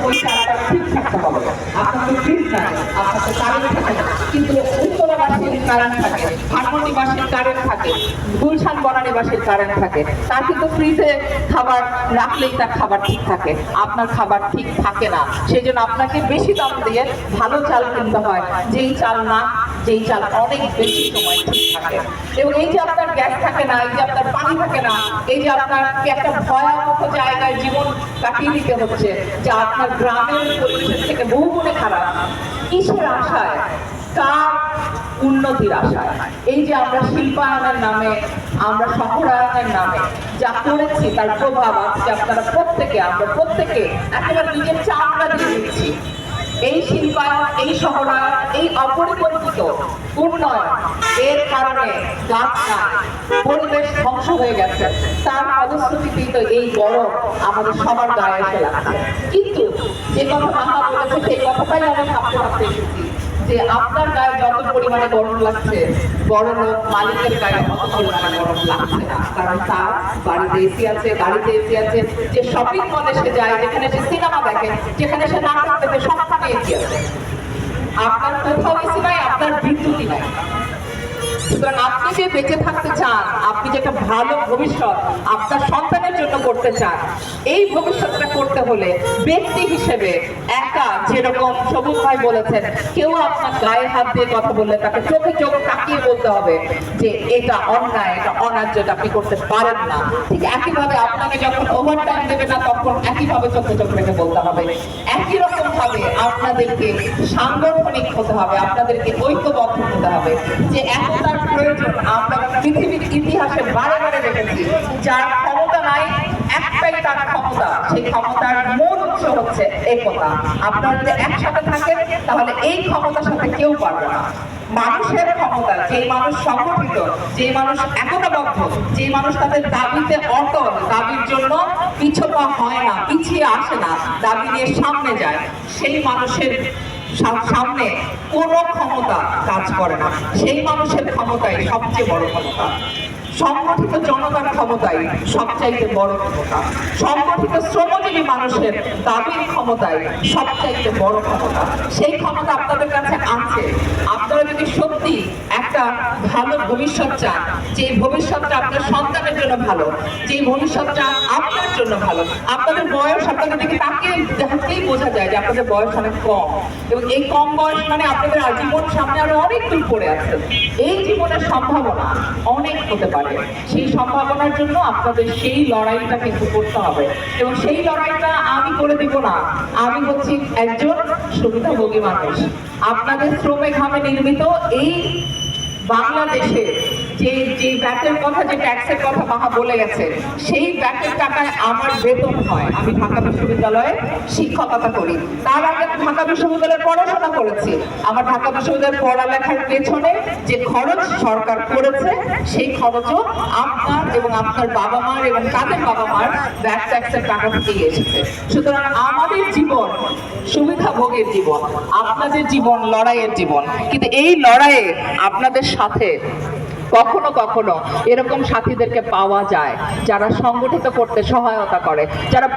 ওই চালটা ঠিক থাকতে হবে। আপনার তো ফ্রিজ থাকে, আপনার তো কারেন্ট থাকে না, কিন্তু উত্তরাবাসীর কারেন্ট থাকে, ধানমন্ডিবাসীর কারেন্ট থাকে, গুলশান বনানীবাসীর কারেন্ট থাকে। তার কিন্তু ফ্রিজে খাবার রাখলেই তার খাবার ঠিক থাকে, আপনার খাবার ঠিক থাকে না। সেই জন্য আপনাকে বেশি দাম দিয়ে ভালো চাল কিনতে হয়, যেই চাল অনেক বেশি সময় ঠিক থাকে। এবং এই যে আপনার গ্যাস থাকে না, এই যে আপনার পানি থাকে না, এই যে আপনাকে একটা ভয়াবহ জায়গায় জীবন কাটিয়ে দিতে হচ্ছে, যে আপনার গ্রামের পরিবেশের থেকে বহু গুণে খারাপ, কিসের আশায়? কার উন্নতির আশায়? এই যে আমরা শিল্পায়নের নামে, আমরা শহরায়নের নামে যা করেছি, তার প্রভাব আজকে আপনারা আমরা প্রত্যেকে একেবারে নিজের চামড়া দিয়ে দিচ্ছি। এই শিল্পায়ন, এই শহরায়ন, এই অপরিকল্পিত উন্নয়ন, এর কারণে গাছ নাই, পরিবেশ ধ্বংস হয়ে গেছে। তার ফলশ্রুতিতেই তো এই গরম আমাদের সবার গায়ে এসে লাগছে। কিন্তু যে কথা মাহা বলেছে, সেই কথাটাই আমি ভাবতে এসেছি, যে আপনার গায়ে যত পরিমাণে গরম লাগছে, বড় লোক মালিকের গায়ে অত পরিমাণে গরম লাগছে না। কারণ তার বাড়িতে এসি আছে, গাড়িতে এসি আছে, যে শপিং মলে সে যায়, যেখানে সে সিনেমা দেখে, যেখানে সে নাটক দেখে, সবখানে এসি আছে। আপনার কোথাও এসি নাই, আপনার বিদ্যুৎই নাই। সুতরাং আপনি যে বেঁচে থাকতে চান, আপনি যে একটা ভালো ভবিষ্যৎ আপনার সন্তানের জন্য করতে চান, এই ভবিষ্যৎটা করতে হলে ব্যক্তি হিসেবে একা, যেরকম সবুজ ভাই বলেছেন, কেউ আপনার গায়ে হাত দিয়ে কথা বললে তাকে চোখে চোখ তাকিয়ে বলতে হবে যে এটা অন্যায়, এটা অন্যায্য, এটা আপনি করতে পারেন না। ঠিক একইভাবে আপনাকে যখন ওভারটাইম দেবে না, তখন একইভাবে চোখে চোখ রেখে বলতে হবে। একই রকম ভাবে আপনাদেরকে সাংগঠনিক হতে হবে, আপনাদেরকে ঐক্যবদ্ধ হতে হবে। যে একতার প্রয়োজন আমরা পৃথিবীর ইতিহাসে বারে বারে দেখেছি। যার ক্ষমতা নাই, একটাই তার ক্ষমতা, সেই ক্ষমতার মূল উৎস হচ্ছে একতা। আপনারা যদি একসাথে থাকেন, তাহলে এই ক্ষমতার সাথে কেউ পারবে না। মানুষের ক্ষমতা, যে মানুষ সংগঠিত, যে মানুষ একতাবদ্ধ, যে মানুষ তাদের দাবিতে অটল, দাবির জন্য পিছপা হয় না, পিছিয়ে আসে না, দাবি নিয়ে সামনে যায়, সেই মানুষের সামনে কোনো ক্ষমতা কাজ করে না। সেই মানুষের ক্ষমতাই সবচেয়ে বড় ক্ষমতা। সংগঠিত জনতার ক্ষমতাই সবচাইতে বড় ক্ষমতা। সংগঠিত শ্রমজীবী মানুষের দাবির ক্ষমতাই সবচাইতে বড় ক্ষমতা। সেই ক্ষমতা আপনাদের কাছে আছে। আপনারা যদি সত্যি একটা ভালো ভবিষ্যৎ চান, যে ভবিষ্যৎটা আপনার সন্তানের জন্য ভালো, যে ভবিষ্যৎটা আপনার জন্য ভালো, আপনাদের বয়স, আপনাদের দিকে তাকেই বোঝা যায় যে আপনাদের বয়স অনেক কম, এবং এই কম বয়স মানে আপনাদের আজীবন সামনে আরো অনেক দূর পড়ে আছে। এই জীবনের সম্ভাবনা অনেক হতে পারে। সেই সম্ভাবনার জন্য আপনাদের সেই লড়াইটা কিন্তু করতে হবে, এবং সেই লড়াইটা আমি করে দিব না। আমি হচ্ছি একজন সুবিধাভোগী মানুষ। আপনাদের শ্রমে ঘামে নির্মিত এই বাংলাদেশে যে ব্যাটের কথা, যে ট্যাক্সের কথা মাহা বলে গেছে, সেই ব্যাটের টাকায় আমার বেতন হয়। আমি ঢাকা বিশ্ববিদ্যালয়ে শিক্ষকতা করি, তার আগে ঢাকা বিশ্ববিদ্যালয়ে পড়াশোনা করেছি। আমার ঢাকা বিশ্ববিদ্যালয়ের পড়ালেখার পেছনে যে খরচ সরকার করেছে, সেই খরচও আপনার এবং আপনার বাবা মার এবং তাদের বাবা মার ব্যাট ট্যাক্সের টাকা থেকেই এসেছে। সুতরাং আমাদের জীবন সুবিধাভোগের জীবন, আপনাদের জীবন লড়াইয়ের জীবন। কিন্তু এই লড়াইয়ে আপনাদের সাথে কখনো কখনো এরকম সাথীদেরকে পাওয়া যায়, যারা সংগঠিত করতে সহায়তা করে, যারা